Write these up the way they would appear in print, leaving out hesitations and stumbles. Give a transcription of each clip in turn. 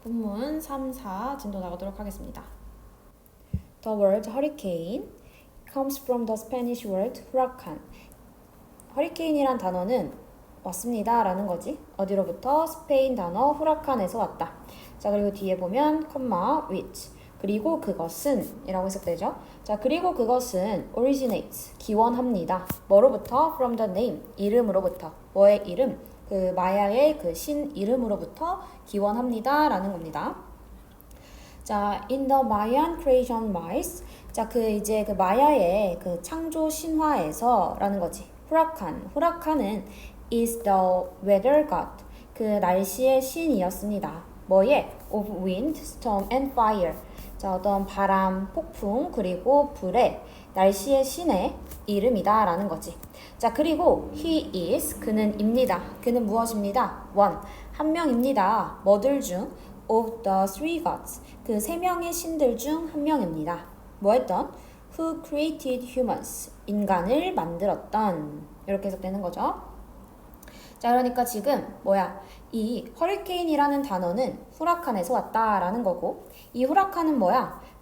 본문 3, 4 진도 나가도록 하겠습니다. The word hurricane comes from the Spanish word huracán. 허리케인이란 단어는 왔습니다 라는 거지. 어디로부터? 스페인 단어 후라칸에서 왔다. 자, 그리고 뒤에 보면 which 그리고 그것은 이라고 해석되죠. 자, 그리고 그것은 originates 기원합니다. 뭐로부터? From the name 이름으로부터. 뭐의 이름? 그 마야의 그 신 이름으로부터 기원합니다 라는 겁니다. 자, in the Mayan creation myths. 자, 이제 그 마야의 그 창조 신화에서 라는 거지. 후라칸은 is the weather god. 그 날씨의 신이었습니다. 뭐에? of wind, storm and fire. 자, 어떤 바람, 폭풍, 그리고 불의 날씨의 신의 이름이다 라는 거지. 자, 그리고 he is, 그는입니다. 그는 무엇입니다? 한 명입니다. 뭐들 중? of the three gods. 그 세 명의 신들 중 한 명입니다. 뭐 했던? who created humans. 인간을 만들었던. 이렇게 해석되는 거죠. 자, 그러니까 지금 이 허리케인이라는 단어는 후라칸에서 왔다라는 거고, 이 후라칸은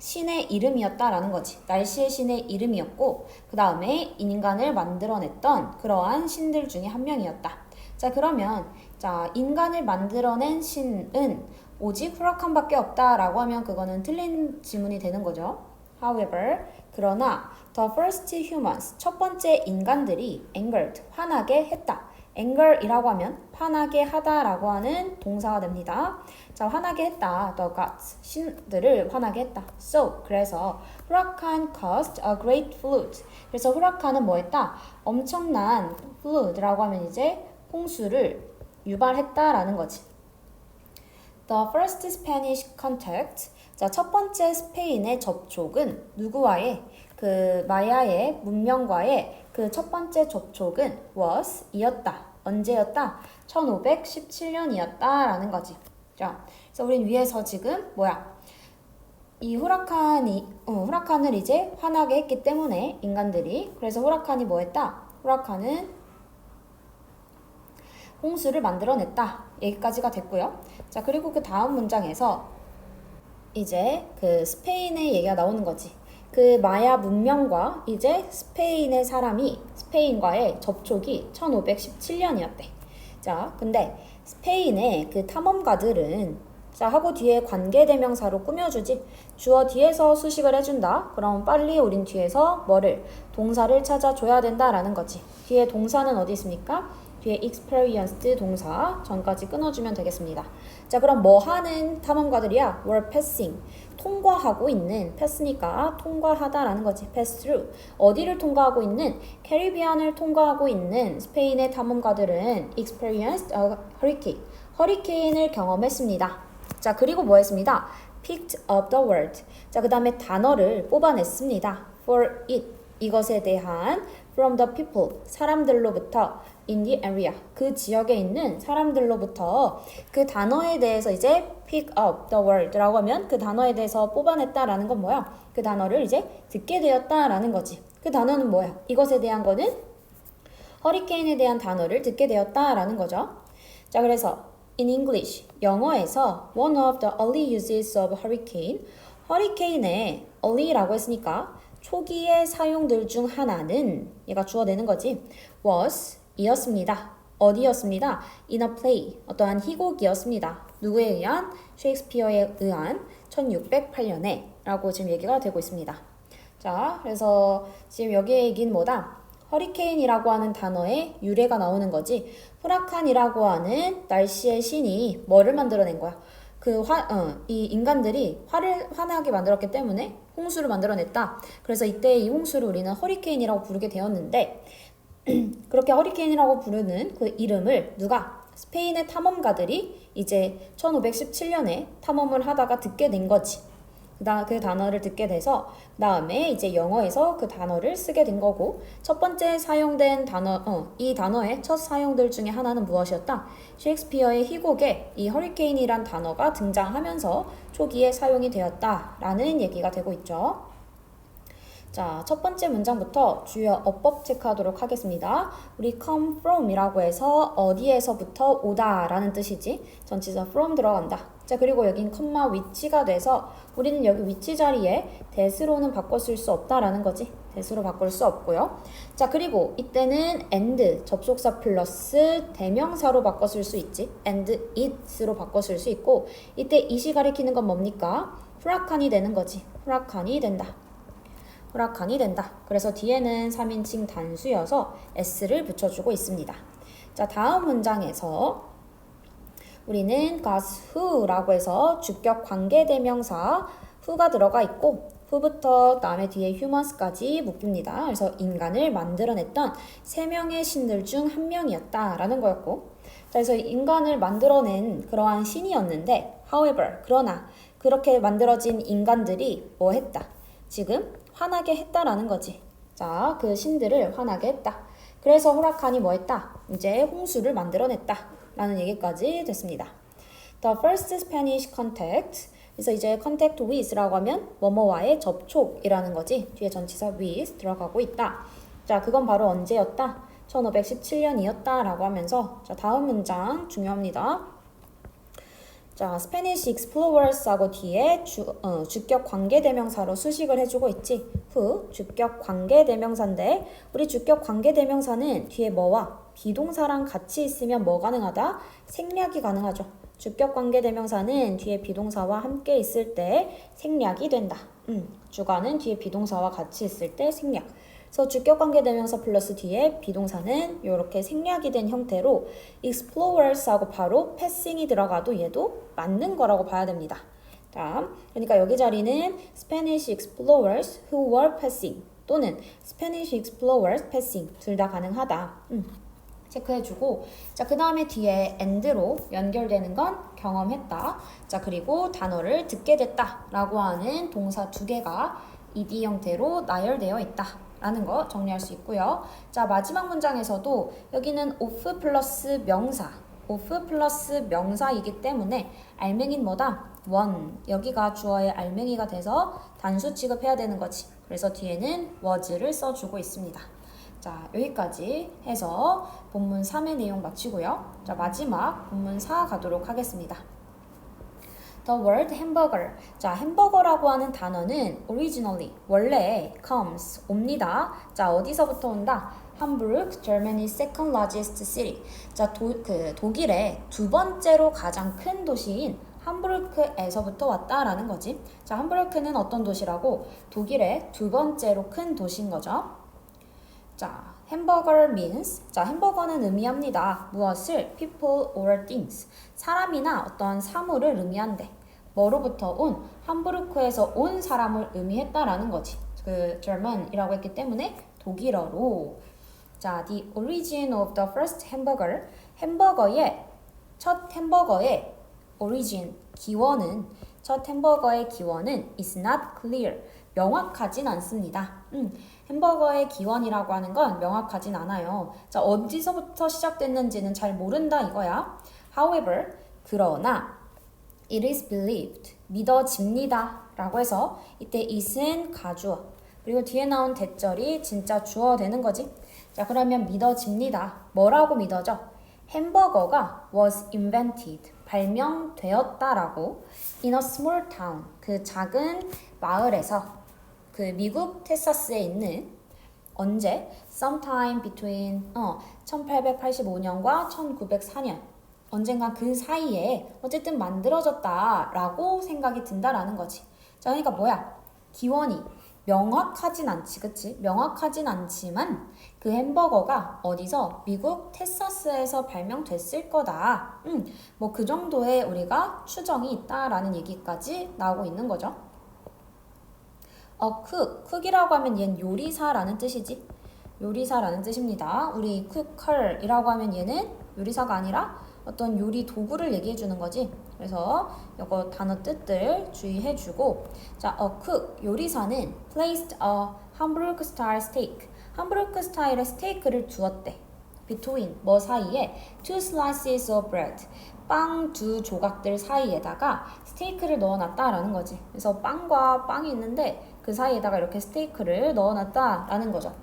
신의 이름이었다라는 거지. 날씨의 신의 이름이었고, 그 다음에 인간을 만들어냈던 그러한 신들 중에 한 명이었다. 자, 그러면 인간을 만들어낸 신은 오직 후라칸밖에 없다라고 하면 그거는 틀린 지문이 되는 거죠. However, 그러나 the first humans, 첫 번째 인간들이 angered, 화나게 했다. anger이라고 하면 화나게 하다라고 하는 동사가 됩니다. 자, 화나게 했다. the gods, 신들을 화나게 했다. So, 그래서 hurricane caused a great flood. 그래서 후라칸은 뭐 했다? 엄청난 flood라고 하면 이제 홍수를 유발했다라는 거지. The first Spanish contact. 자, 첫 번째 스페인의 접촉은 누구와의? 그 마야의 문명과의 그 첫 번째 접촉은 was 이었다. 언제였다? 1517년이었다라는 거지. 자, 그래서 우린 위에서 지금 이 후라칸을 이제 화나게 했기 때문에 인간들이 그래서 후라칸이 뭐 했다? 후라칸은 홍수를 만들어냈다. 여기까지가 됐고요. 자, 그리고 그 다음 문장에서 이제 그 스페인의 얘기가 나오는 거지. 그 마야 문명과 이제 스페인의 사람이 스페인과의 접촉이 1517년이었대. 자, 근데 스페인의 그 탐험가들은 하고 뒤에 관계대명사로 꾸며주지. 주어 뒤에서 수식을 해준다. 그럼 빨리 우린 뒤에서 동사를 찾아줘야 된다라는 거지. 뒤에 동사는 어디 있습니까? 뒤에 experienced 동사 전까지 끊어주면 되겠습니다. 자, 그럼 뭐 하는 탐험가들이야? were passing. 통과하고 있는, pass니까 통과하다라는 거지. pass through. 어디를 통과하고 있는? 캐리비안을 통과하고 있는 스페인의 탐험가들은 experienced a hurricane. 허리케인을 경험했습니다. 자, 그리고 뭐 했습니다? picked up the word. 자, 그 다음에 단어를 뽑아냈습니다. for it. 이것에 대한 from the people. 사람들로부터 in the area. 그 지역에 있는 사람들로부터 그 단어에 대해서 이제 pick up the word라고 하면 그 단어에 대해서 뽑아냈다라는 건 그 단어를 이제 듣게 되었다라는 거지. 그 단어는 이것에 대한 거는 허리케인에 대한 단어를 듣게 되었다라는 거죠. 자, 그래서 in English, 영어에서 one of the early uses of hurricane, 허리케인의 early라고 했으니까 초기의 사용들 중 하나는 얘가 주어내는 거지. was 이었습니다. 어디였습니다? in a play, 어떠한 희곡이었습니다. 누구에 의한? 셰익스피어에 의한 1608년에 라고 지금 얘기가 되고 있습니다. 자, 그래서 지금 여기에 얘기는 허리케인이라고 하는 단어의 유래가 나오는 거지. 후라칸이라고 하는 날씨의 신이 뭐를 만들어낸 거야? 이 인간들이 화나게 만들었기 때문에 홍수를 만들어냈다. 그래서 이때 이 홍수를 우리는 허리케인이라고 부르게 되었는데 그렇게 허리케인이라고 부르는 그 이름을 스페인의 탐험가들이 이제 1517년에 탐험을 하다가 듣게 된 거지. 그 단어를 듣게 돼서 다음에 이제 영어에서 그 단어를 쓰게 된 거고 첫 번째 사용된 이 단어의 첫 사용들 중에 하나는 무엇이었다? 셰익스피어의 희곡에 이 허리케인이란 단어가 등장하면서 초기에 사용이 되었다라는 얘기가 되고 있죠. 자, 첫 번째 문장부터 주요 어법 체크하도록 하겠습니다. 우리 come from 이라고 해서 어디에서부터 오다 라는 뜻이지. 전치사 from 들어간다. 자, 그리고 여긴 컴마 위치가 돼서 우리는 여기 위치 자리에 that으로는 바꿔 쓸 수 없다라는 거지. that으로 바꿀 수 없고요. 자, 그리고 이때는 and 접속사 플러스 대명사로 바꿔 쓸 수 있지. and it으로 바꿔 쓸 수 있고 이때 it이 가리키는 건 뭡니까? 후라칸이 되는 거지. 후라칸이 된다. 후라칸이 된다. 그래서 뒤에는 3인칭 단수여서 s를 붙여주고 있습니다. 자, 다음 문장에서 우리는 got who라고 해서 주격 관계대명사 who가 들어가 있고 who부터 그다음에 뒤에 humans까지 묶입니다. 그래서 인간을 만들어냈던 3명의 신들 중 한 명이었다라는 거였고 자, 그래서 인간을 만들어낸 그러한 신이었는데 however, 그러나 그렇게 만들어진 인간들이 뭐 했다? 지금 화나게 했다라는 거지. 자, 그 신들을 화나게 했다. 그래서 후라칸이 뭐 했다? 이제 홍수를 만들어냈다. 라는 얘기까지 됐습니다. The first Spanish contact. 그래서 이제 contact with라고 하면 뭐뭐와의 접촉이라는 거지. 뒤에 전치사 with 들어가고 있다. 자, 그건 바로 언제였다? 1517년이었다 라고 하면서 자, 다음 문장 중요합니다. 자, Spanish explorers하고 뒤에 주격 관계대명사로 수식을 해주고 있지. who, 주격 관계대명사인데 우리 주격 관계대명사는 뒤에 뭐와 비동사랑 같이 있으면 뭐 가능하다? 생략이 가능하죠. 주격 관계대명사는 뒤에 비동사와 함께 있을 때 생략이 된다. 주가는 뒤에 비동사와 같이 있을 때 생략. 그래서 주격관계대명사 플러스 뒤에 비동사는 이렇게 생략이 된 형태로 explorers하고 바로 passing이 들어가도 얘도 맞는 거라고 봐야 됩니다. 자, 그러니까 여기 자리는 Spanish explorers who were passing 또는 Spanish explorers passing 둘 다 가능하다. 체크해주고 자, 그 다음에 뒤에 and로 연결되는 건 경험했다. 자, 그리고 단어를 듣게 됐다 라고 하는 동사 2개가 ed 형태로 나열되어 있다 라는 거 정리할 수 있고요. 자, 마지막 문장에서도 여기는 of 플러스 명사 of 플러스 명사이기 때문에 알맹이는 뭐다? one 여기가 주어의 알맹이가 돼서 단수 취급해야 되는 거지. 그래서 뒤에는 was를 써주고 있습니다. 자, 여기까지 해서 본문 3의 내용 마치고요. 자, 마지막 본문 4 가도록 하겠습니다. The word hamburger. 자, 햄버거라고 하는 단어는 originally, 원래 comes, 옵니다. 자, 어디서부터 온다? Hamburg, Germany's second largest city. 자, 독일의 두 번째로 가장 큰 도시인 함부르크에서부터 왔다라는 거지. 자, 함부르크는 어떤 도시라고? 독일의 두 번째로 큰 도시인 거죠. 자, hamburger means, 자, 햄버거는 의미합니다. 무엇을? people or things. 사람이나 어떤 사물을 의미한대. 뭐로부터 온? 함부르크에서 온 사람을 의미했다라는 거지. 그 German이라고 했기 때문에 독일어로. 자, the origin of the first hamburger. 첫 햄버거의 origin, 기원은, 첫 햄버거의 기원은 is not clear. 명확하진 않습니다. 햄버거의 기원이라고 하는 건 명확하진 않아요. 자, 어디서부터 시작됐는지는 잘 모른다 이거야. However, 그러나 it is believed, 믿어집니다 라고 해서 이때 it은 가주어 그리고 뒤에 나온 대절이 진짜 주어 되는 거지. 자, 그러면 믿어집니다. 뭐라고 믿어져? 햄버거가 was invented, 발명되었다라고 in a small town, 그 작은 마을에서 그 미국 텍사스에 있는 언제? sometime between 1885년과 1904년 언젠가 그 사이에 어쨌든 만들어졌다라고 생각이 든다라는 거지. 자, 그러니까 뭐야? 기원이 명확하진 않지, 그치? 명확하진 않지만 그 햄버거가 어디서? 미국 텍사스에서 발명됐을 거다. 뭐 그 정도의 우리가 추정이 있다라는 얘기까지 나오고 있는 거죠. cook이라고 하면 얘는 요리사라는 뜻이지. 요리사라는 뜻입니다. 우리 cooker이라고 하면 얘는 요리사가 아니라 어떤 요리 도구를 얘기해 주는 거지. 그래서 이거 단어 뜻들 주의해주고 자, cook, 요리사는 placed a Hamburg style steak. 함부르크 스타일의 스테이크를 두었대. between, 뭐 사이에? two slices of bread. 빵 두 조각들 사이에다가 스테이크를 넣어놨다라는 거지. 그래서 빵과 빵이 있는데 그 사이에다가 이렇게 스테이크를 넣어놨다라는 거죠.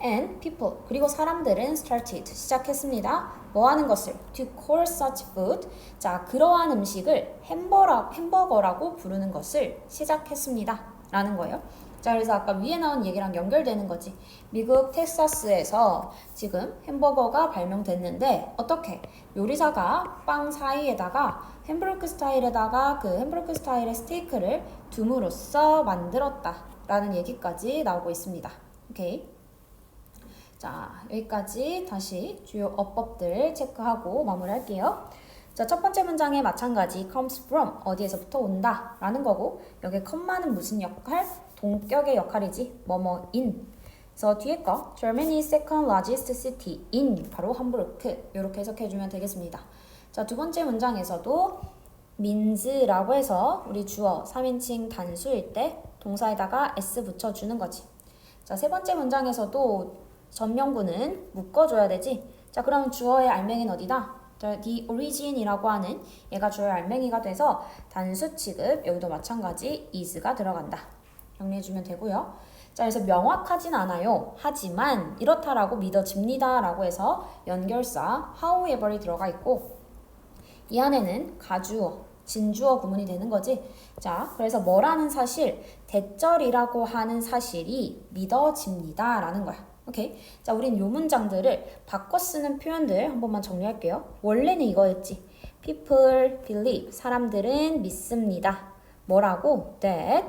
And people, 그리고 사람들은 started, 시작했습니다. 뭐 하는 것을? To call such food, 자, 그러한 음식을 햄버거라고 부르는 것을 시작했습니다. 라는 거예요. 자, 그래서 아까 위에 나온 얘기랑 연결되는 거지. 미국 텍사스에서 지금 햄버거가 발명됐는데 어떻게? 요리사가 빵 사이에다가 햄버거 스타일의 스테이크를 둠으로써 만들었다 라는 얘기까지 나오고 있습니다. 오케이. 자, 여기까지 다시 주요 어법들 체크하고 마무리할게요. 자, 첫 번째 문장에 마찬가지 comes from, 어디에서부터 온다 라는 거고, 여기 컴마는 무슨 역할? 동격의 역할이지. 뭐뭐인. 그래서 뒤에 거 Germany's second largest city in, 바로 함부르크, 이렇게 해석해주면 되겠습니다. 자, 두 번째 문장에서도 means라고 해서 우리 주어 3인칭 단수일 때 동사에다가 s 붙여주는 거지. 자, 세 번째 문장에서도 전명구는 묶어줘야 되지. 자, 그럼 주어의 알맹이는 어디다? the origin이라고 하는 얘가 주어의 알맹이가 돼서 단수 취급, 여기도 마찬가지 is가 들어간다. 정리해주면 되고요. 자, 그래서 명확하진 않아요. 하지만 이렇다라고 믿어집니다 라고 해서 연결사 however이 들어가 있고, 이 안에는 가주어, 진주어 구문이 되는 거지. 자, 그래서 뭐라는 사실, 대절이라고 하는 사실이 믿어집니다 라는 거야. 오케이. 자, 우린 요 문장들을 바꿔 쓰는 표현들 한 번만 정리할게요. 원래는 이거였지. People believe, 사람들은 믿습니다. 뭐라고? That,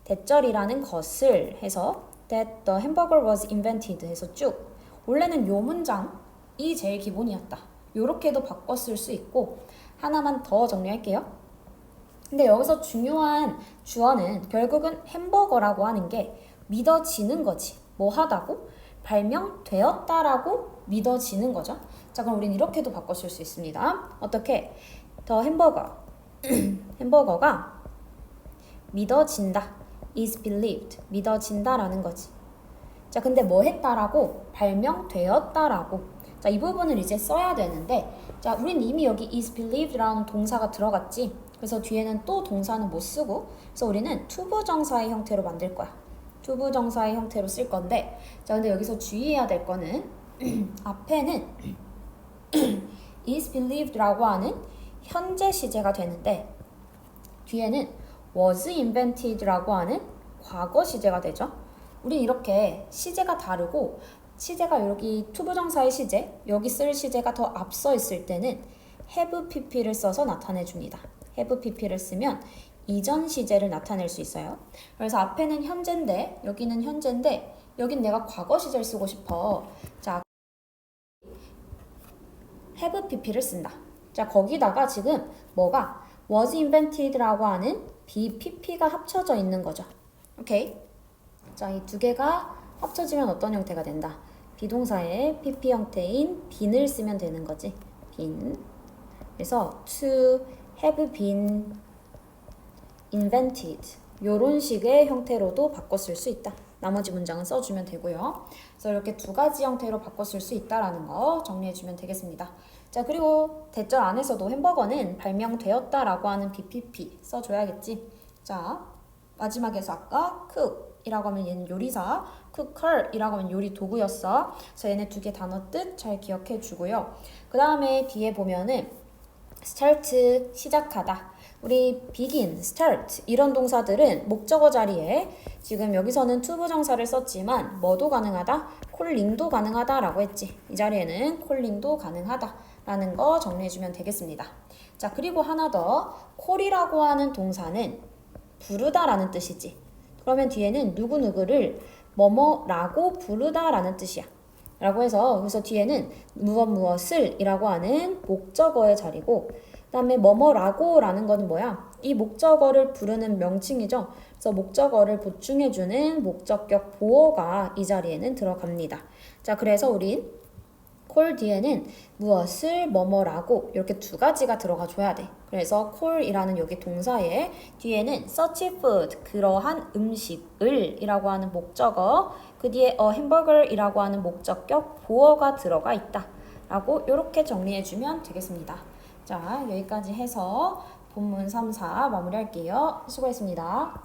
대절이라는 것을 해서 That the hamburger was invented 해서 쭉. 원래는 요 문장이 제일 기본이었다. 요렇게도 바꿔 쓸 수 있고, 하나만 더 정리할게요. 근데 여기서 중요한 주어는 결국은 햄버거라고 하는 게 믿어지는 거지. 뭐 하다고? 발명되었다라고 믿어지는 거죠. 자, 그럼 우리는 이렇게도 바꿔 쓸 수 있습니다. 어떻게? 더 햄버거. 햄버거가 믿어진다. is believed. 믿어진다라는 거지. 자, 근데 뭐 했다라고? 발명되었다라고. 자, 이 부분을 이제 써야 되는데, 자, 우린 이미 여기 is believed라는 동사가 들어갔지. 그래서 뒤에는 또 동사는 못 쓰고, 그래서 우리는 투부정사의 형태로 만들 거야. 투부정사의 형태로 쓸 건데, 자, 근데 여기서 주의해야 될 거는 앞에는 is believed라고 하는 현재 시제가 되는데, 뒤에는 was invented라고 하는 과거 시제가 되죠. 우린 이렇게 시제가 다르고, 시제가 여기 투부정사의 시제, 여기 쓸 시제가 더 앞서 있을 때는 have pp를 써서 나타내 줍니다. have pp를 쓰면 이전 시제를 나타낼 수 있어요. 그래서 앞에는 현재인데, 여기는 현재인데, 여긴 내가 과거 시제를 쓰고 싶어. 자, have pp를 쓴다. 자, 거기다가 지금 뭐가 was invented라고 하는 bpp가 합쳐져 있는 거죠. 오케이? 자, 이 두 개가 합쳐지면 어떤 형태가 된다? 비동사의 pp 형태인 bene을 쓰면 되는 거지. been. 그래서 to have been invented, 요런 식의 형태로도 바꿔 쓸 수 있다. 나머지 문장은 써주면 되고요. 그래서 이렇게 두 가지 형태로 바꿔 쓸 수 있다라는 거 정리해주면 되겠습니다. 자, 그리고 대절 안에서도 햄버거는 발명되었다라고 하는 BPP 써줘야겠지. 자, 마지막에서 아까 cook이라고 하면 얘는 요리사, cooker이라고 하면 요리 도구였어. 그래서 얘네 두 개 단어 뜻 잘 기억해 주고요. 그 다음에 뒤에 보면은 start, 시작하다. 우리 begin, start 이런 동사들은 목적어 자리에 지금 여기서는 투부정사를 썼지만 뭐도 가능하다? 콜링도 가능하다라고 했지. 이 자리에는 콜링도 가능하다라는 거 정리해주면 되겠습니다. 자, 그리고 하나 더. 콜이라고 하는 동사는 부르다라는 뜻이지. 그러면 뒤에는 누구누구를 뭐뭐라고 부르다라는 뜻이야. 라고 해서 여기서 뒤에는 무엇을 이라고 하는 목적어의 자리고, 그 다음에 뭐뭐라고 라는 건 뭐야? 이 목적어를 부르는 명칭이죠. 그래서 목적어를 보충해주는 목적격 보어가 이 자리에는 들어갑니다. 자, 그래서 우린 콜 뒤에는 무엇을 뭐뭐라고 이렇게 두 가지가 들어가 줘야 돼. 그래서 콜이라는 여기 동사에 뒤에는 such food, 그러한 음식을 이라고 하는 목적어, 그 뒤에 a hamburger 이라고 하는 목적격 보어가 들어가 있다 라고 이렇게 정리해주면 되겠습니다. 자, 여기까지 해서 본문 3, 4 마무리할게요. 수고했습니다.